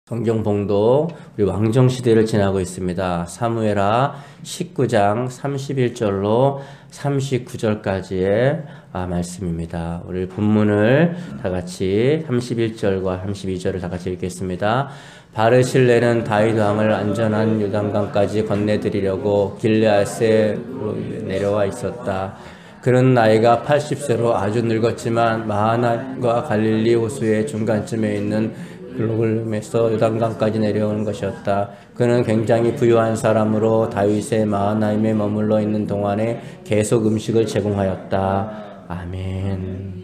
성경 봉독, 우리 왕정 시대를 지나고 있습니다. 사무엘하 19장 31절로 39절까지의 말씀입니다. 우리 본문을 다 같이 31절과 32절을 다 같이 읽겠습니다. 바르실레는 다윗 왕을 안전한 요단강까지 건네드리려고 길르앗에 내려와 있었다. 그는 나이가 80세로 아주 늙었지만 마하나임과 갈릴리 호수의 중간쯤에 있는 글로글에서 요단강까지 내려오는 것이었다. 그는 굉장히 부유한 사람으로 다윗의 마하나임에 머물러 있는 동안에 계속 음식을 제공하였다. 아멘.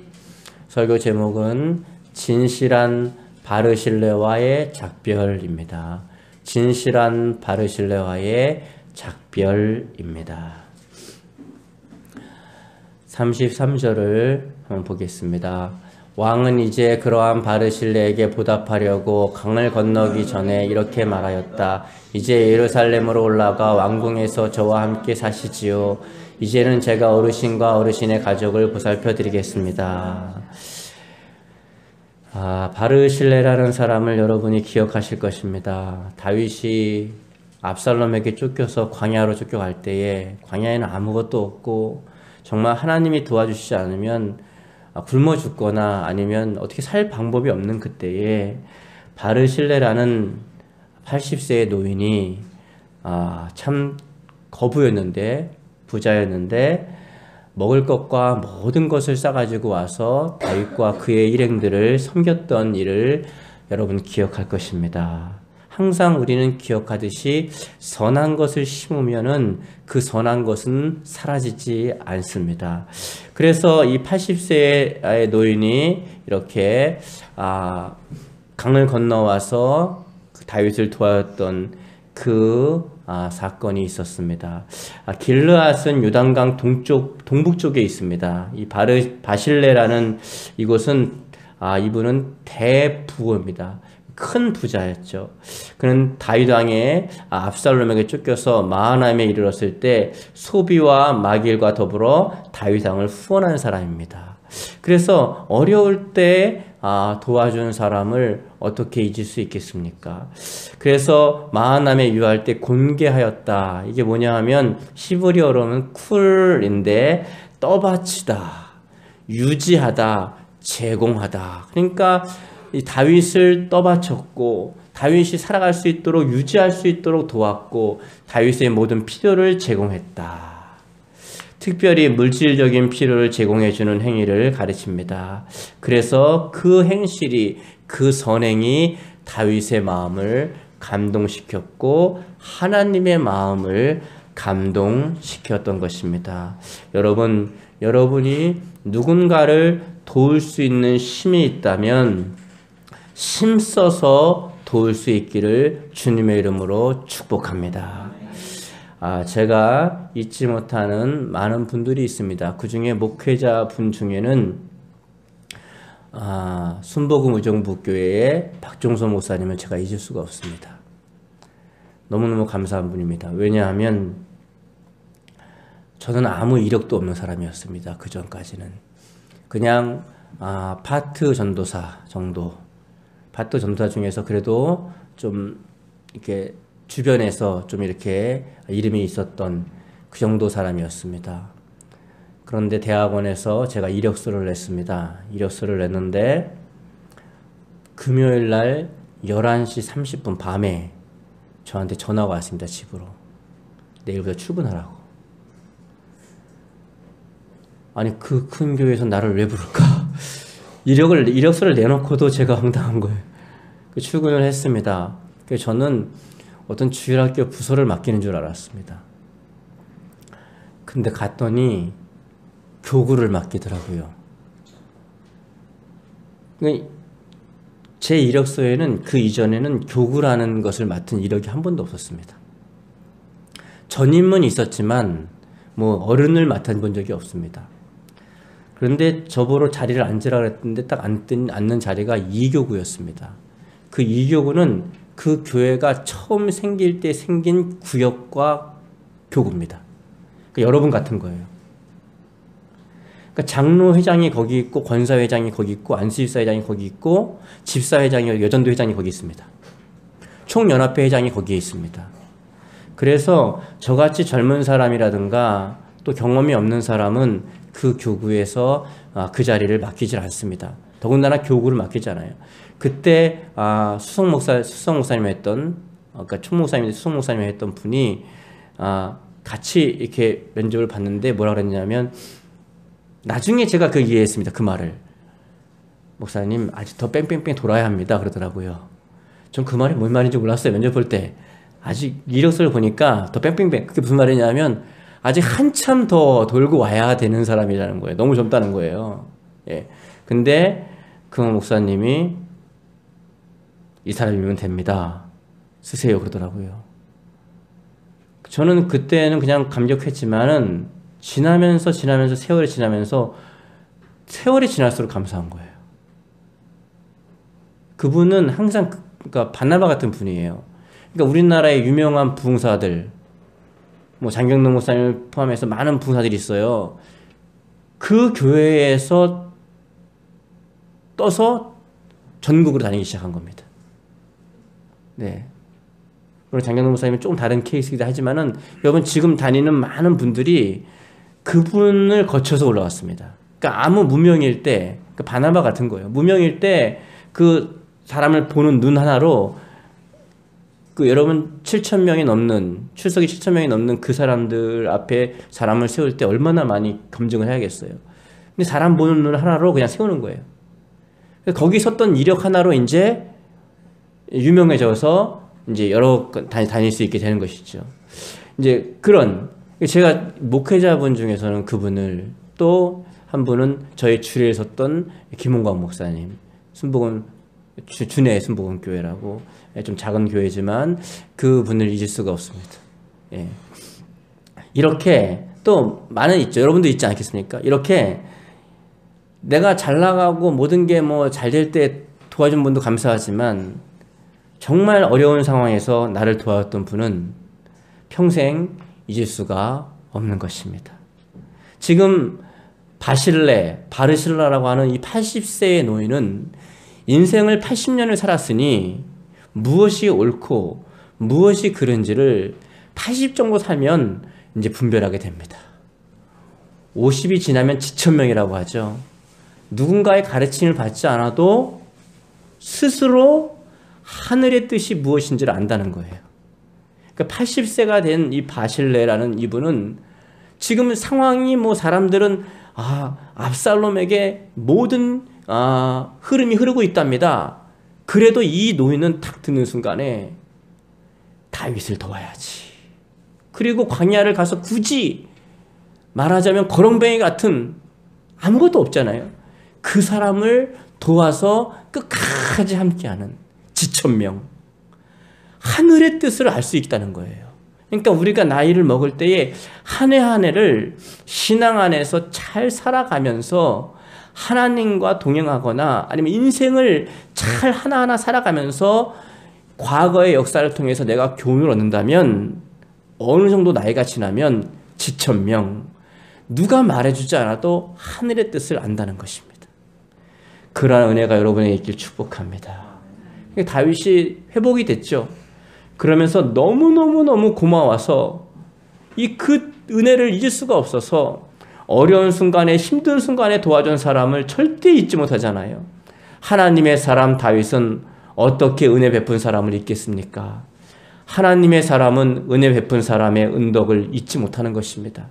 설교 제목은 진실한 바르실레와의 작별입니다. 진실한 바르실레와의 작별입니다. 33절을 한번 보겠습니다. 왕은 이제 그러한 바르실레에게 보답하려고 강을 건너기 전에 이렇게 말하였다. 이제 예루살렘으로 올라가 왕궁에서 저와 함께 사시지요. 이제는 제가 어르신과 어르신의 가족을 보살펴 드리겠습니다. 바르실레라는 사람을 여러분이 기억하실 것입니다. 다윗이 압살롬에게 쫓겨서 광야로 쫓겨갈 때에 광야에는 아무것도 없고 정말 하나님이 도와주시지 않으면 굶어 죽거나 아니면 어떻게 살 방법이 없는 그때에 바르실레라는 80세의 노인이 참 거부였는데 부자였는데 먹을 것과 모든 것을 싸가지고 와서 다윗과 그의 일행들을 섬겼던 일을 여러분 기억할 것입니다. 항상 우리는 기억하듯이 선한 것을 심으면은 그 선한 것은 사라지지 않습니다. 그래서 이 80세의 노인이 이렇게 강을 건너와서 다윗을 도왔던 그 사건이 있었습니다. 길르앗은 요단강 동북쪽에 있습니다. 이 바실레라는 이곳은 이분은 대부호입니다. 큰 부자였죠. 그는 다윗 왕의 압살롬에게 쫓겨서 마하나임에 이르렀을 때 소비와 마길과 더불어 다윗 왕을 후원한 사람입니다. 그래서 어려울 때 도와준 사람을 어떻게 잊을 수 있겠습니까? 그래서 마하나임에 유할 때 곤개하였다. 이게 뭐냐 하면 히브리어로는 쿨인데 떠받치다, 유지하다, 제공하다. 그러니까 이 다윗을 떠받쳤고 다윗이 살아갈 수 있도록 유지할 수 있도록 도왔고 다윗의 모든 필요를 제공했다. 특별히 물질적인 필요를 제공해주는 행위를 가르칩니다. 그래서 그 행실이 그 선행이 다윗의 마음을 감동시켰고 하나님의 마음을 감동시켰던 것입니다. 여러분이 누군가를 도울 수 있는 힘이 있다면 힘써서 도울 수 있기를 주님의 이름으로 축복합니다. 제가 잊지 못하는 많은 분들이 있습니다. 그 중에 목회자 분 중에는 순복음 의정부교회의 박종서 목사님을 제가 잊을 수가 없습니다. 너무너무 감사한 분입니다. 왜냐하면 저는 아무 이력도 없는 사람이었습니다. 그 전까지는 그냥 파트 전도사 정도, 파트 전도사 중에서 그래도 좀 이렇게 주변에서 좀 이렇게 이름이 있었던 그 정도 사람이었습니다. 그런데 대학원에서 제가 이력서를 냈습니다. 이력서를 냈는데 금요일 날 11시 30분 밤에 저한테 전화가 왔습니다. 집으로. 내일부터 출근하라고. 아니 그 큰 교회에서 나를 왜 부를까? 이력서를 내놓고도 제가 황당한 거예요. 출근을 했습니다. 그래서 저는 어떤 주일학교 부서를 맡기는 줄 알았습니다. 근데 갔더니 교구를 맡기더라고요. 제 이력서에는 그 이전에는 교구라는 것을 맡은 이력이 한 번도 없었습니다. 전임은 있었지만 어른을 맡아본 적이 없습니다. 그런데 저보러 자리를 앉으라 그랬는데 딱 앉는 자리가 2교구였습니다. 그 2교구는 그 교회가 처음 생길 때 생긴 구역과 교구입니다. 그러니까 여러분 같은 거예요. 그러니까 장로회장이 거기 있고 권사회장이 거기 있고 안수집사회장이 거기 있고 집사회장이 여전도회장이 거기 있습니다. 총연합회 회장이 거기에 있습니다. 그래서 저같이 젊은 사람이라든가 또 경험이 없는 사람은 그 교구에서 그 자리를 맡기질 않습니다. 더군다나 교구를 맡기잖아요. 그때 수석 목사님 했던, 그러니까 총목사님인데 수석 목사님 했던 분이 같이 이렇게 면접을 봤는데 뭐라 그랬냐면, 나중에 제가 그 이해했습니다. 그 말을. 목사님 아직 더 뺑뺑뺑 돌아야 합니다 그러더라고요. 전 그 말이 뭔 말인지 몰랐어요. 면접 볼 때. 아직 이력서를 보니까 더 뺑뺑뺑, 그게 무슨 말이냐면 아직 한참 더 돌고 와야 되는 사람이라는 거예요. 너무 젊다는 거예요. 예. 근데 그 목사님이 이 사람이면 됩니다. 쓰세요 그러더라고요. 저는 그때는 그냥 감격했지만은 지나면서 세월이 지나면서 세월이 지날수록 감사한 거예요. 그분은 항상 그러니까 바나바 같은 분이에요. 그러니까 우리나라의 유명한 부흥사들, 뭐 장경동 목사님을 포함해서 많은 부흥사들이 있어요. 그 교회에서 떠서 전국으로 다니기 시작한 겁니다. 네. 물론 장경동 목사님은 조금 다른 케이스이기도 하지만은 여러분 지금 다니는 많은 분들이 그분을 거쳐서 올라왔습니다. 그러니까 아무 무명일 때, 그 바나바 같은 거예요. 무명일 때 그 사람을 보는 눈 하나로 그 여러분 7,000명이 넘는, 출석이 7,000명이 넘는 그 사람들 앞에 사람을 세울 때 얼마나 많이 검증을 해야겠어요. 근데 사람 보는 눈 하나로 그냥 세우는 거예요. 거기 섰던 이력 하나로 이제 유명해져서 이제 여러 다닐 수 있게 되는 것이죠. 이제 그런, 제가 목회자분 중에서는 그분을, 또 한 분은 저희 주례에 섰던 김홍광 목사님, 준의 순복음 교회라고 좀 작은 교회지만 그분을 잊을 수가 없습니다. 예. 이렇게 또 많은 있죠. 여러분도 있지 않겠습니까? 이렇게 내가 잘 나가고 모든 게 뭐 잘 될 때 도와준 분도 감사하지만 정말 어려운 상황에서 나를 도와줬던 분은 평생 잊을 수가 없는 것입니다. 지금 바르실라라고 하는 이 80세의 노인은 인생을 80년을 살았으니 무엇이 옳고 무엇이 그른지를 80 정도 살면 이제 분별하게 됩니다. 50이 지나면 지천명이라고 하죠. 누군가의 가르침을 받지 않아도 스스로 하늘의 뜻이 무엇인지를 안다는 거예요. 그러니까 80세가 된 이 바실레라는 이분은 지금 상황이 뭐 사람들은 압살롬에게 모든 흐름이 흐르고 있답니다. 그래도 이 노인은 탁 듣는 순간에 다윗을 도와야지. 그리고 광야를 가서 굳이 말하자면 거렁뱅이 같은 아무것도 없잖아요. 그 사람을 도와서 끝까지 함께하는 지천명. 하늘의 뜻을 알 수 있다는 거예요. 그러니까 우리가 나이를 먹을 때에 한 해 한 해를 신앙 안에서 잘 살아가면서 하나님과 동행하거나 아니면 인생을 잘 하나하나 살아가면서 과거의 역사를 통해서 내가 교훈을 얻는다면 어느 정도 나이가 지나면 지천명, 누가 말해주지 않아도 하늘의 뜻을 안다는 것입니다. 그러한 은혜가 여러분에게 있길 축복합니다. 다윗이 회복이 됐죠. 그러면서 너무너무 고마워서 그 은혜를 잊을 수가 없어서 어려운 순간에, 힘든 순간에 도와준 사람을 절대 잊지 못하잖아요. 하나님의 사람 다윗은 어떻게 은혜 베푼 사람을 잊겠습니까? 하나님의 사람은 은혜 베푼 사람의 은덕을 잊지 못하는 것입니다.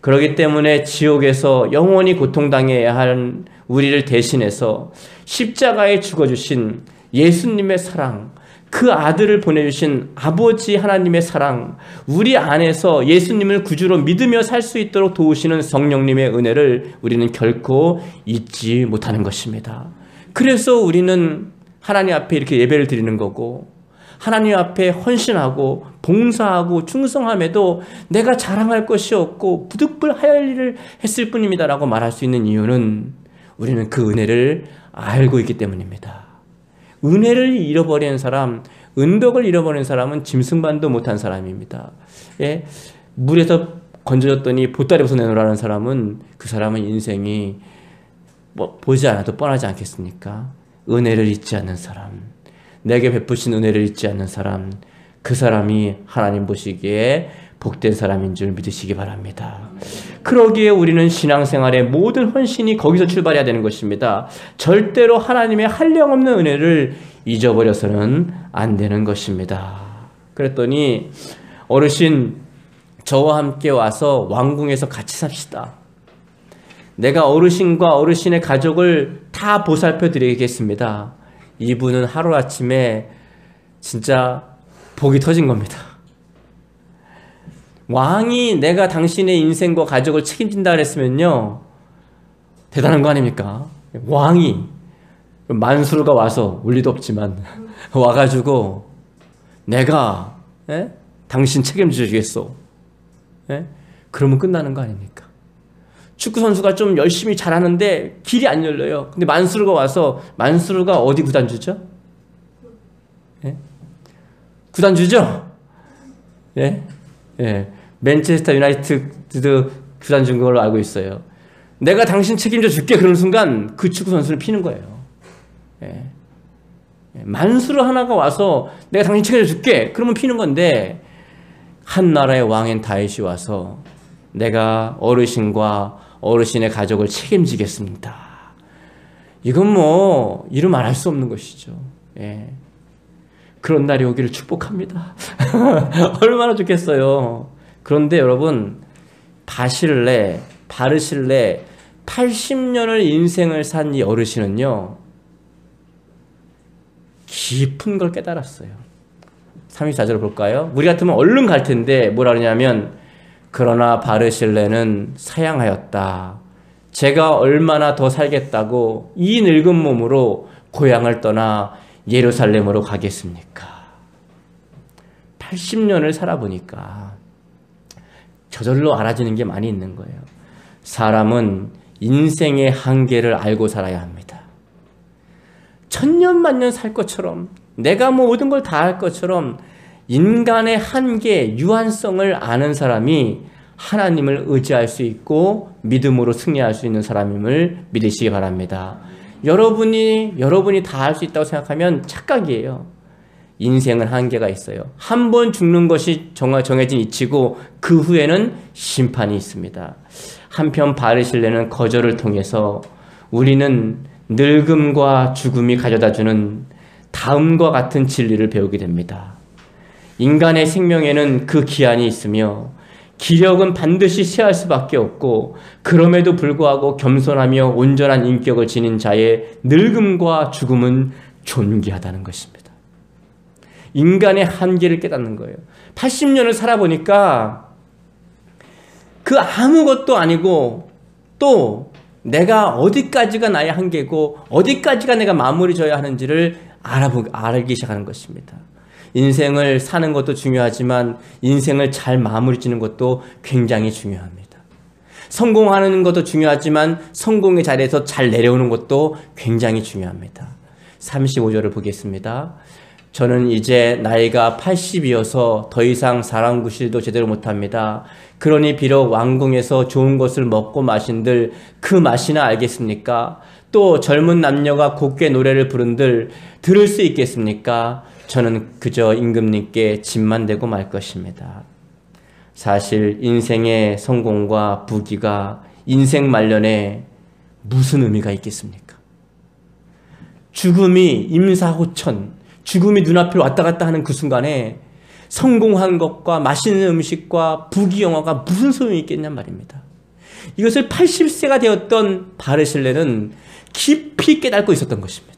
그렇기 때문에 지옥에서 영원히 고통당해야 할 우리를 대신해서 십자가에 죽어주신 예수님의 사랑, 그 아들을 보내주신 아버지 하나님의 사랑, 우리 안에서 예수님을 구주로 믿으며 살 수 있도록 도우시는 성령님의 은혜를 우리는 결코 잊지 못하는 것입니다. 그래서 우리는 하나님 앞에 이렇게 예배를 드리는 거고, 하나님 앞에 헌신하고 봉사하고 충성함에도 내가 자랑할 것이 없고 부득불하여야 할 일을 했을 뿐입니다라고 말할 수 있는 이유는 우리는 그 은혜를 알고 있기 때문입니다. 은혜를 잃어버린 사람, 은덕을 잃어버린 사람은 짐승반도 못한 사람입니다. 예? 물에서 건져졌더니 보따리 벗어 내놓으라는 사람은 그 사람은 인생이 보지 않아도 뻔하지 않겠습니까? 은혜를 잊지 않는 사람, 내게 베푸신 은혜를 잊지 않는 사람, 그 사람이 하나님 보시기에 복된 사람인 줄 믿으시기 바랍니다. 그러기에 우리는 신앙생활의 모든 헌신이 거기서 출발해야 되는 것입니다. 절대로 하나님의 한량없는 은혜를 잊어버려서는 안 되는 것입니다. 그랬더니 어르신, 저와 함께 와서 왕궁에서 같이 삽시다. 내가 어르신과 어르신의 가족을 다 보살펴 드리겠습니다. 이분은 하루아침에 진짜 복이 터진 겁니다. 왕이 내가 당신의 인생과 가족을 책임진다 그랬으면요, 대단한 거 아닙니까? 왕이, 만수르가 와서 올 리도 없지만 와가지고 내가 당신 책임져 주겠소. 그러면 끝나는 거 아닙니까? 축구선수가 좀 열심히 잘하는데 길이 안 열려요. 근데 만수르가 와서, 만수르가 어디 구단주죠? 구단주죠? 예? 예. 맨체스터 유나이티드 구단주인 걸로 알고 있어요. 내가 당신 책임져 줄게. 그런 순간 그 축구선수를 피는 거예요. 예. 만수르 하나가 와서 내가 당신 책임져 줄게. 그러면 피는 건데, 한 나라의 왕인 다윗이 와서 내가 어르신과 어르신의 가족을 책임지겠습니다. 이건 뭐 이루 말할 수 없는 것이죠. 예. 그런 날이 오기를 축복합니다. 얼마나 좋겠어요. 그런데 여러분, 바실레 80년을 인생을 산 이 어르신은요, 깊은 걸 깨달았어요. 34절을 볼까요? 우리 같으면 얼른 갈 텐데 뭐라 그러냐면, 그러나 바르실레는 사양하였다. 제가 얼마나 더 살겠다고 이 늙은 몸으로 고향을 떠나 예루살렘으로 가겠습니까? 80년을 살아보니까 저절로 알아지는 게 많이 있는 거예요. 사람은 인생의 한계를 알고 살아야 합니다. 천년만년 살 것처럼, 내가 뭐 모든 걸 다 할 것처럼 인간의 한계, 유한성을 아는 사람이 하나님을 의지할 수 있고 믿음으로 승리할 수 있는 사람임을 믿으시기 바랍니다. 여러분이 다 할 수 있다고 생각하면 착각이에요. 인생은 한계가 있어요. 한 번 죽는 것이 정해진 이치고 그 후에는 심판이 있습니다. 한편 바르실레는 거절을 통해서 우리는 늙음과 죽음이 가져다주는 다음과 같은 진리를 배우게 됩니다. 인간의 생명에는 그 기한이 있으며 기력은 반드시 쇠할 수밖에 없고, 그럼에도 불구하고 겸손하며 온전한 인격을 지닌 자의 늙음과 죽음은 존귀하다는 것입니다. 인간의 한계를 깨닫는 거예요. 80년을 살아보니까 그 아무것도 아니고, 또 내가 어디까지가 나의 한계고 어디까지가 내가 마무리 져야 하는지를 알기 시작하는 것입니다. 인생을 사는 것도 중요하지만 인생을 잘 마무리 짓는 것도 굉장히 중요합니다. 성공하는 것도 중요하지만 성공의 자리에서 잘 내려오는 것도 굉장히 중요합니다. 35절을 보겠습니다. 저는 이제 나이가 80이어서 더 이상 사람 구실도 제대로 못합니다. 그러니 비록 왕궁에서 좋은 것을 먹고 마신들 그 맛이나 알겠습니까? 또 젊은 남녀가 곱게 노래를 부른들 들을 수 있겠습니까? 저는 그저 임금님께 짐만 되고 말 것입니다. 사실 인생의 성공과 부귀가 인생 말년에 무슨 의미가 있겠습니까? 죽음이 임사호천, 죽음이 눈앞에 왔다 갔다 하는 그 순간에 성공한 것과 맛있는 음식과 부귀영화가 무슨 소용이 있겠냔 말입니다. 이것을 80세가 되었던 바르실레는 깊이 깨닫고 있었던 것입니다.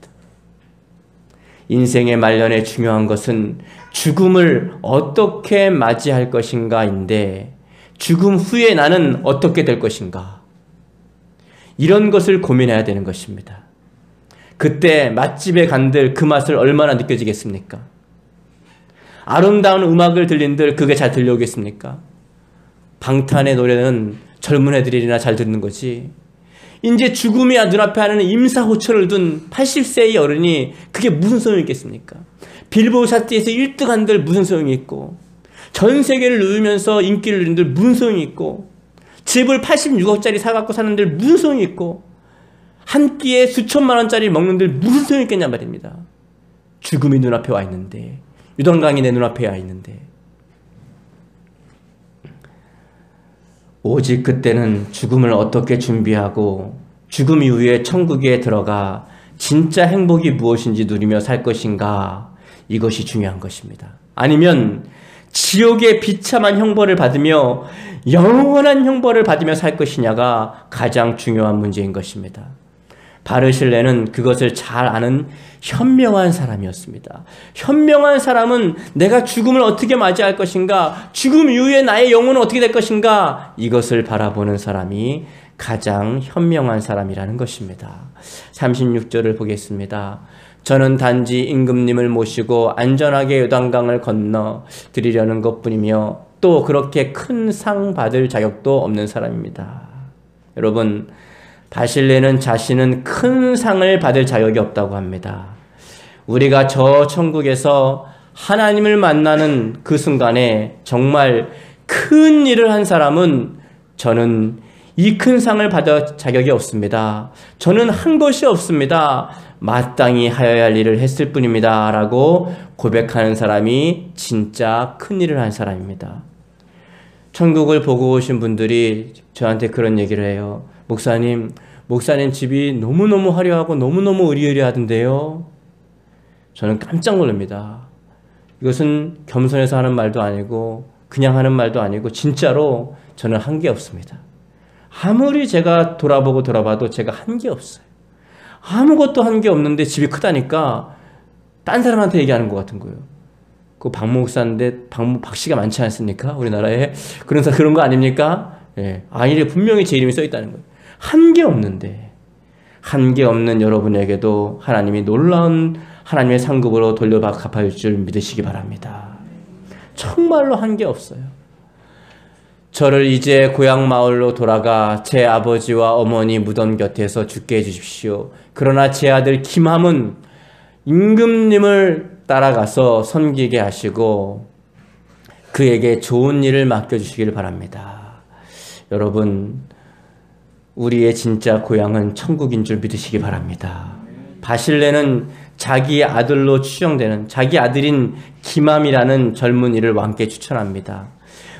인생의 말년에 중요한 것은 죽음을 어떻게 맞이할 것인가인데, 죽음 후에 나는 어떻게 될 것인가, 이런 것을 고민해야 되는 것입니다. 그때 맛집에 간들 그 맛을 얼마나 느껴지겠습니까? 아름다운 음악을 들린들 그게 잘 들려오겠습니까? 방탄의 노래는 젊은 애들이나 잘 듣는 거지, 이제 죽음이 눈앞에 하는 임사호초를 둔 80세의 어른이 그게 무슨 소용이 있겠습니까? 빌보드 차트에서 1등 한들 무슨 소용이 있고, 전 세계를 누르면서 인기를 누린들 무슨 소용이 있고, 집을 86억짜리 사갖고 사는들 무슨 소용이 있고, 한 끼에 수천만 원짜리 먹는들 무슨 소용이 있겠냐 말입니다. 죽음이 눈앞에 와 있는데, 요단강이 내 눈앞에 와 있는데, 오직 그때는 죽음을 어떻게 준비하고 죽음 이후에 천국에 들어가 진짜 행복이 무엇인지 누리며 살 것인가, 이것이 중요한 것입니다. 아니면 지옥의 비참한 형벌을 받으며 영원한 형벌을 받으며 살 것이냐가 가장 중요한 문제인 것입니다. 바르실레는 그것을 잘 아는 현명한 사람이었습니다. 현명한 사람은 내가 죽음을 어떻게 맞이할 것인가, 죽음 이후에 나의 영혼은 어떻게 될 것인가, 이것을 바라보는 사람이 가장 현명한 사람이라는 것입니다. 36절을 보겠습니다. 저는 단지 임금님을 모시고 안전하게 요단강을 건너 드리려는 것뿐이며 또 그렇게 큰 상 받을 자격도 없는 사람입니다. 여러분, 바실레는 자신은 큰 상을 받을 자격이 없다고 합니다. 우리가 저 천국에서 하나님을 만나는 그 순간에 정말 큰 일을 한 사람은 저는 이 큰 상을 받을 자격이 없습니다. 저는 한 것이 없습니다. 마땅히 하여야 할 일을 했을 뿐입니다. 라고 고백하는 사람이 진짜 큰 일을 한 사람입니다. 천국을 보고 오신 분들이 저한테 그런 얘기를 해요. 목사님 집이 너무너무 화려하고 너무너무 의리의리하던데요. 저는 깜짝 놀랍니다. 이것은 겸손해서 하는 말도 아니고 그냥 하는 말도 아니고 진짜로 저는 한 게 없습니다. 아무리 제가 돌아봐도 제가 한 게 없어요. 아무것도 한 게 없는데 집이 크다니까 딴 사람한테 얘기하는 것 같은 거예요. 그 박 목사인데 박 씨가 많지 않습니까? 우리나라에 그런 거 아닙니까? 예. 아니래 분명히 제 이름이 써 있다는 거예요. 한 게 없는데, 한 게 없는 여러분에게도 하나님이 놀라운 하나님의 상급으로 갚아줄 줄 믿으시기 바랍니다. 정말로 한 게 없어요. 저를 이제 고향 마을로 돌아가 제 아버지와 어머니 무덤 곁에서 죽게 해주십시오. 그러나 제 아들 김함은 임금님을 따라가서 섬기게 하시고 그에게 좋은 일을 맡겨주시기를 바랍니다. 여러분, 우리의 진짜 고향은 천국인 줄 믿으시기 바랍니다. 바실레는 자기 아들로 추정되는 자기 아들인 김함이라는 젊은이를 왕께 추천합니다.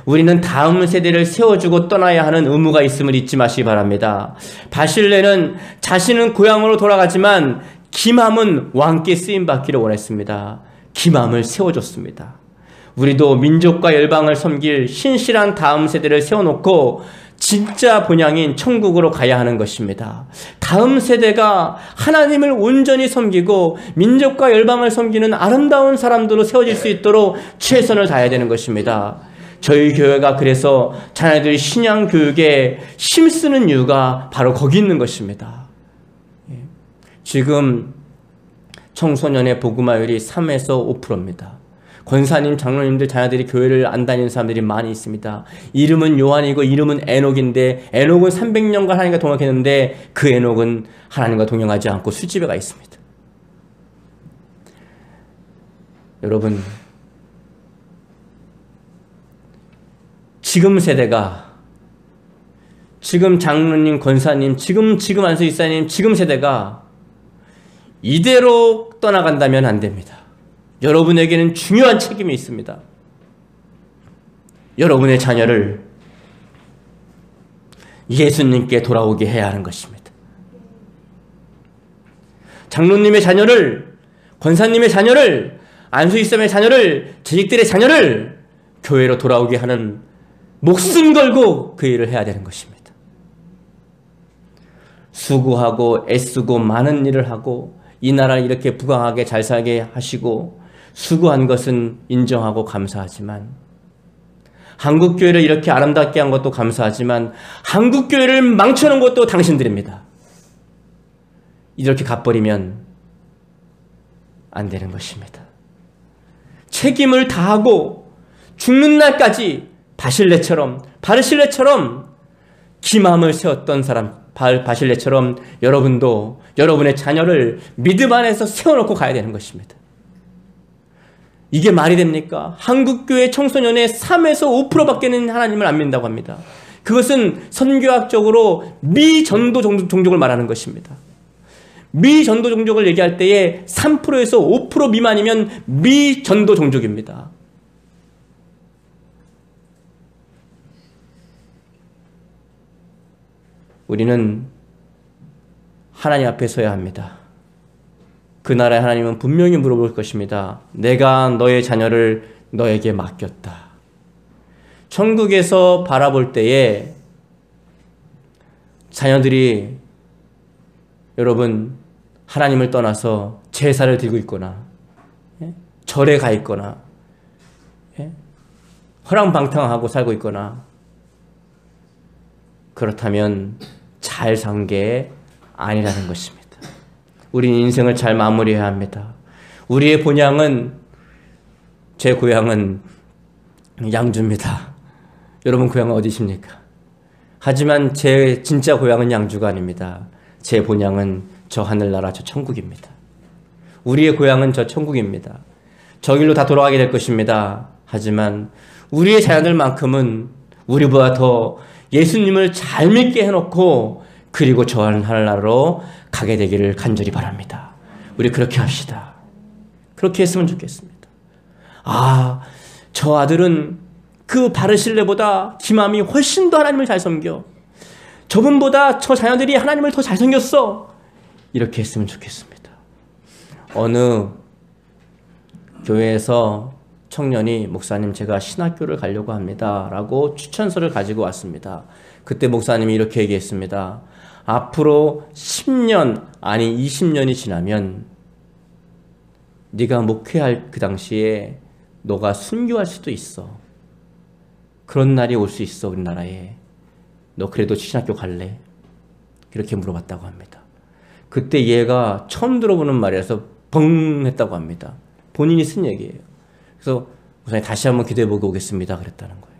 우리는 다음 세대를 세워주고 떠나야 하는 의무가 있음을 잊지 마시기 바랍니다. 바실레는 자신은 고향으로 돌아가지만 김함은 왕께 쓰임받기를 원했습니다. 김함을 세워줬습니다. 우리도 민족과 열방을 섬길 신실한 다음 세대를 세워놓고 진짜 본향인 천국으로 가야 하는 것입니다. 다음 세대가 하나님을 온전히 섬기고 민족과 열방을 섬기는 아름다운 사람들로 세워질 수 있도록 최선을 다해야 되는 것입니다. 저희 교회가 그래서 자녀들이 신앙 교육에 힘쓰는 이유가 바로 거기 있는 것입니다. 지금 청소년의 복음화율이 3에서 5%입니다. 권사님, 장로님들 자녀들이 교회를 안 다니는 사람들이 많이 있습니다. 이름은 요한이고 이름은 에녹인데 에녹은 300년간 하나님과 동역했는데 그 에녹은 하나님과 동행하지 않고 술집에 가 있습니다. 여러분, 지금 세대가, 지금 장로님, 권사님, 지금 안수 이사님, 지금 세대가 이대로 떠나간다면 안 됩니다. 여러분에게는 중요한 책임이 있습니다. 여러분의 자녀를 예수님께 돌아오게 해야 하는 것입니다. 장로님의 자녀를, 권사님의 자녀를, 안수이사의 자녀를, 재직들의 자녀를 교회로 돌아오게 하는 목숨 걸고 그 일을 해야 되는 것입니다. 수고하고 애쓰고 많은 일을 하고 이 나라를 이렇게 부강하게 잘 살게 하시고 수고한 것은 인정하고 감사하지만, 한국교회를 이렇게 아름답게 한 것도 감사하지만 한국교회를 망쳐놓은 것도 당신들입니다. 이렇게 갚버리면 안 되는 것입니다. 책임을 다하고 죽는 날까지 바실레처럼 기맘을 세웠던 사람, 바실레처럼 여러분도 여러분의 자녀를 믿음 안에서 세워놓고 가야 되는 것입니다. 이게 말이 됩니까? 한국교회 청소년의 3에서 5%밖에는 하나님을 안 믿는다고 합니다. 그것은 선교학적으로 미전도 종족을 말하는 것입니다. 미전도 종족을 얘기할 때에 3%에서 5% 미만이면 미전도 종족입니다. 우리는 하나님 앞에 서야 합니다. 그 나라의 하나님은 분명히 물어볼 것입니다. 내가 너의 자녀를 너에게 맡겼다. 천국에서 바라볼 때에 자녀들이 여러분 하나님을 떠나서 제사를 드리고 있거나 절에 가 있거나 허랑방탕하고 살고 있거나 그렇다면 잘 산 게 아니라는 것입니다. 우리는 인생을 잘 마무리해야 합니다. 우리의 본향은, 제 고향은 양주입니다. 여러분 고향은 어디십니까? 하지만 제 진짜 고향은 양주가 아닙니다. 제 본향은 저 하늘나라 저 천국입니다. 우리의 고향은 저 천국입니다. 저 길로 다 돌아가게 될 것입니다. 하지만 우리의 자녀들만큼은 우리보다 더 예수님을 잘 믿게 해놓고 그리고 저 하늘나라로 가게 되기를 간절히 바랍니다. 우리 그렇게 합시다. 그렇게 했으면 좋겠습니다. 아, 저 아들은 그 바르실레보다 기맘이 훨씬 더 하나님을 잘 섬겨. 저분보다 저 자녀들이 하나님을 더 잘 섬겼어. 이렇게 했으면 좋겠습니다. 어느 교회에서 청년이 목사님 제가 신학교를 가려고 합니다 라고 추천서를 가지고 왔습니다. 그때 목사님이 이렇게 얘기했습니다. 앞으로 10년 아니 20년이 지나면 네가 목회할 그 당시에 너가 순교할 수도 있어. 그런 날이 올 수 있어 우리나라에. 너 그래도 신학교 갈래? 이렇게 물어봤다고 합니다. 그때 얘가 처음 들어보는 말이라서 벙 했다고 합니다. 본인이 쓴 얘기예요. 그래서 목사님 다시 한번 기도해보고 오겠습니다 그랬다는 거예요.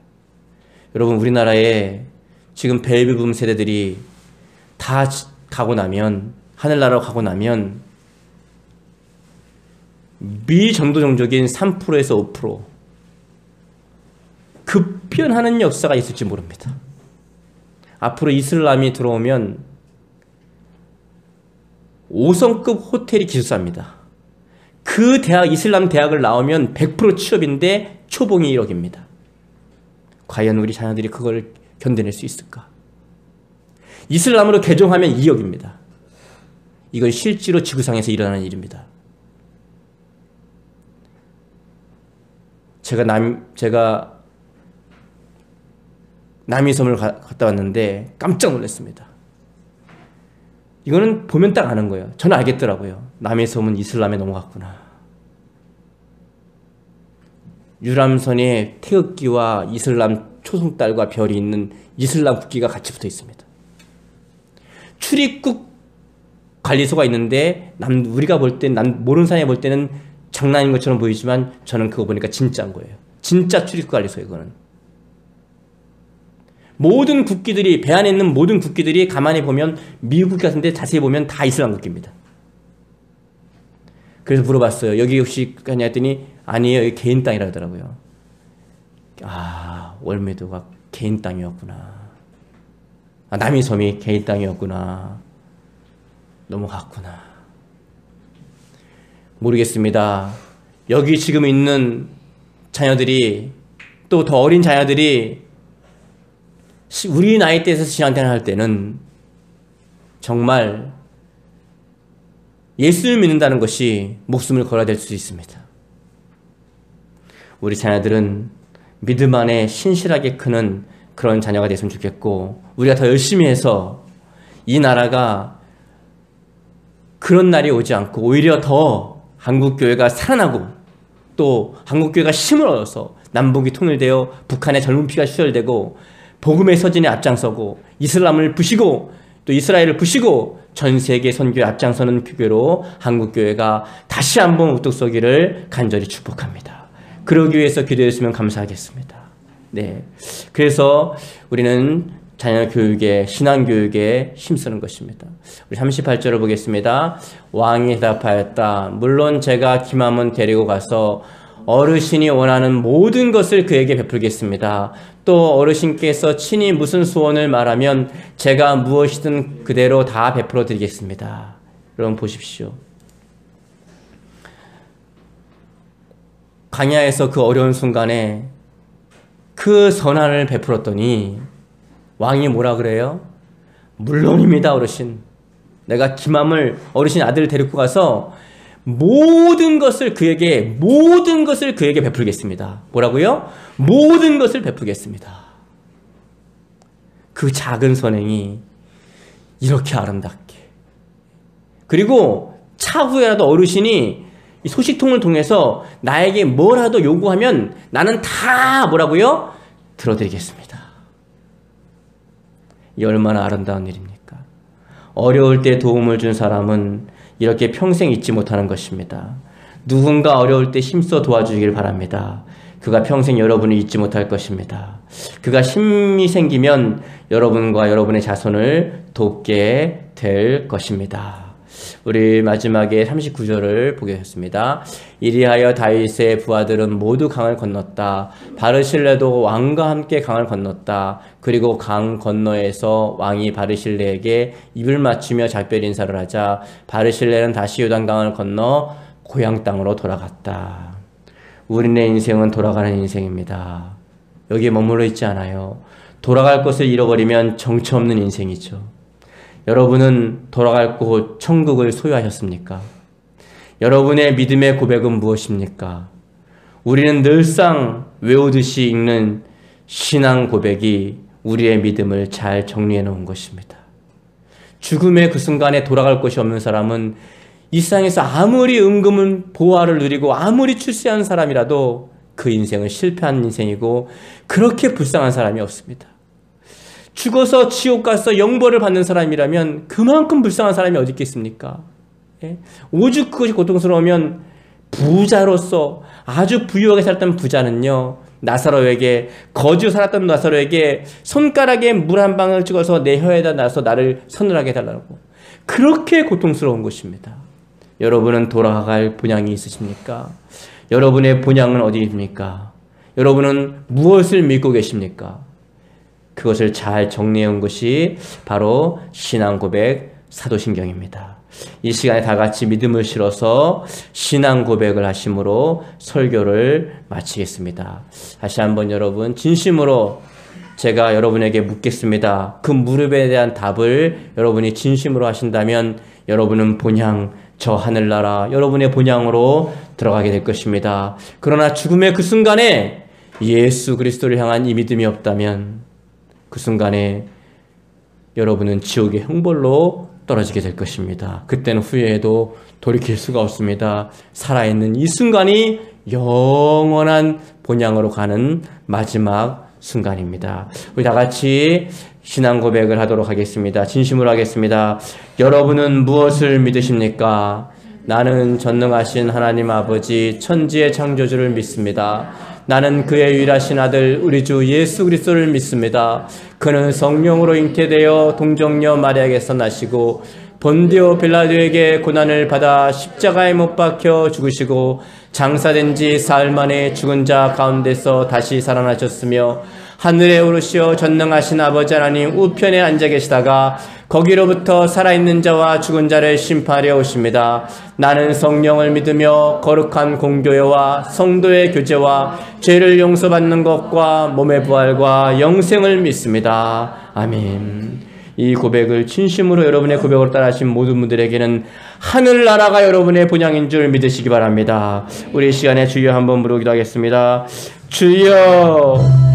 여러분 우리나라에 지금 베이비붐 세대들이 다 가고 나면 하늘나라로 가고 나면 미전도 종족인 3%에서 5% 급변하는 역사가 있을지 모릅니다. 앞으로 이슬람이 들어오면 5성급 호텔이 기숙사입니다. 그 대학, 이슬람 대학을 나오면 100% 취업인데 초봉이 1억입니다. 과연 우리 자녀들이 그걸 견뎌낼 수 있을까? 이슬람으로 개종하면 2억입니다. 이건 실제로 지구상에서 일어나는 일입니다. 제가 남이섬을 갔다 왔는데 깜짝 놀랐습니다. 이거는 보면 딱 아는 거예요. 저는 알겠더라고요. 남이섬은 이슬람에 넘어갔구나. 유람선에 태극기와 이슬람 초승달과 별이 있는 이슬람 국기가 같이 붙어 있습니다. 출입국 관리소가 있는데 우리가 볼 때, 모르는 사람이 볼 때는 장난인 것처럼 보이지만 저는 그거 보니까 진짜인 거예요. 진짜 출입국 관리소예요, 그거는. 모든 국기들이, 배 안에 있는 모든 국기들이 가만히 보면 미국 국기 같은데 자세히 보면 다 이슬람 국기입니다. 그래서 물어봤어요. 여기 혹시 가냐 했더니 아니에요. 여기 개인 땅이라 하더라고요. 아, 월미도가 개인 땅이었구나. 아, 남이섬이 개인 땅이었구나. 넘어갔구나. 모르겠습니다. 여기 지금 있는 자녀들이 또 더 어린 자녀들이 우리 나이대에서 신앙생활 할 때는 정말 예수를 믿는다는 것이 목숨을 걸어야 될 수 있습니다. 우리 자녀들은 믿음 안에 신실하게 크는 그런 자녀가 됐으면 좋겠고 우리가 더 열심히 해서 이 나라가 그런 날이 오지 않고 오히려 더 한국교회가 살아나고 또 한국교회가 힘을 얻어서 남북이 통일되어 북한의 젊은 피가 시절되고 복음의 서진에 앞장서고 이슬람을 부시고 또 이스라엘을 부시고 전 세계 선교에 앞장서는 교회로 한국교회가 다시 한번 우뚝 서기를 간절히 축복합니다. 그러기 위해서 기도했으면 감사하겠습니다. 네, 그래서 우리는 자녀 교육에, 신앙 교육에 힘쓰는 것입니다. 우리 38절을 보겠습니다. 왕이 대답하였다. 물론 제가 기맘은 데리고 가서 어르신이 원하는 모든 것을 그에게 베풀겠습니다. 또 어르신께서 친히 무슨 소원을 말하면 제가 무엇이든 그대로 다 베풀어 드리겠습니다. 여러분 보십시오. 광야에서 그 어려운 순간에 그 선한을 베풀었더니 왕이 뭐라 그래요? 물론입니다, 어르신. 내가 기맘을 어르신 아들을 데리고 가서 모든 것을 그에게 베풀겠습니다. 뭐라고요? 모든 것을 베풀겠습니다. 그 작은 선행이 이렇게 아름답게. 그리고 차후에라도 어르신이 이 소식통을 통해서 나에게 뭐라도 요구하면 나는 다 뭐라고요? 들어드리겠습니다. 이 얼마나 아름다운 일입니까? 어려울 때 도움을 준 사람은 이렇게 평생 잊지 못하는 것입니다. 누군가 어려울 때 힘써 도와주길 바랍니다. 그가 평생 여러분을 잊지 못할 것입니다. 그가 힘이 생기면 여러분과 여러분의 자손을 돕게 될 것입니다. 우리 마지막에 39절을 보겠습니다. 이리하여 다윗의 부하들은 모두 강을 건넜다. 바르실레도 왕과 함께 강을 건넜다. 그리고 강 건너에서 왕이 바르실레에게 입을 맞추며 작별 인사를 하자 바르실레는 다시 요단강을 건너 고향 땅으로 돌아갔다. 우리네 인생은 돌아가는 인생입니다. 여기에 머물러 있지 않아요. 돌아갈 것을 잃어버리면 정처 없는 인생이죠. 여러분은 돌아갈 곳 천국을 소유하셨습니까? 여러분의 믿음의 고백은 무엇입니까? 우리는 늘상 외우듯이 읽는 신앙 고백이 우리의 믿음을 잘 정리해 놓은 것입니다. 죽음의 그 순간에 돌아갈 곳이 없는 사람은 이 세상에서 아무리 은금은 보화를 누리고 아무리 출세한 사람이라도 그 인생은 실패한 인생이고 그렇게 불쌍한 사람이 없습니다. 죽어서 지옥 가서 영벌을 받는 사람이라면 그만큼 불쌍한 사람이 어디 있겠습니까? 예? 오죽 그것이 고통스러우면 부자로서 아주 부유하게 살았던 부자는요, 나사로에게, 거지로 살았던 나사로에게 손가락에 물 한 방울 찍어서 내 혀에다 놔서 나를 서늘하게 해달라고. 그렇게 고통스러운 것입니다. 여러분은 돌아갈 본향이 있으십니까? 여러분의 본향은 어디입니까? 여러분은 무엇을 믿고 계십니까? 그것을 잘 정리해 온 것이 바로 신앙 고백 사도신경입니다. 이 시간에 다 같이 믿음을 실어서 신앙 고백을 하심으로 설교를 마치겠습니다. 다시 한번 여러분 진심으로 제가 여러분에게 묻겠습니다. 그 무릎에 대한 답을 여러분이 진심으로 하신다면 여러분은 본향, 저 하늘나라 여러분의 본향으로 들어가게 될 것입니다. 그러나 죽음의 그 순간에 예수 그리스도를 향한 이 믿음이 없다면 그 순간에 여러분은 지옥의 형벌로 떨어지게 될 것입니다. 그때는 후회해도 돌이킬 수가 없습니다. 살아있는 이 순간이 영원한 본향으로 가는 마지막 순간입니다. 우리 다 같이 신앙 고백을 하도록 하겠습니다. 진심으로 하겠습니다. 여러분은 무엇을 믿으십니까? 나는 전능하신 하나님 아버지 천지의 창조주를 믿습니다. 나는 그의 유일하신 아들 우리 주 예수 그리스도를 믿습니다. 그는 성령으로 잉태되어 동정녀 마리아에게서 나시고 본디오 빌라도에게 고난을 받아 십자가에 못 박혀 죽으시고 장사된 지 사흘 만에 죽은 자 가운데서 다시 살아나셨으며 하늘에 오르시어 전능하신 아버지 하나님 우편에 앉아 계시다가 거기로부터 살아있는 자와 죽은 자를 심판하려 오십니다. 나는 성령을 믿으며 거룩한 공교회와 성도의 교제와 죄를 용서받는 것과 몸의 부활과 영생을 믿습니다. 아멘. 이 고백을 진심으로 여러분의 고백으로 따라하신 모든 분들에게는 하늘나라가 여러분의 본향인 줄 믿으시기 바랍니다. 우리 이 시간에 주여 한번 부르기도 하겠습니다. 주여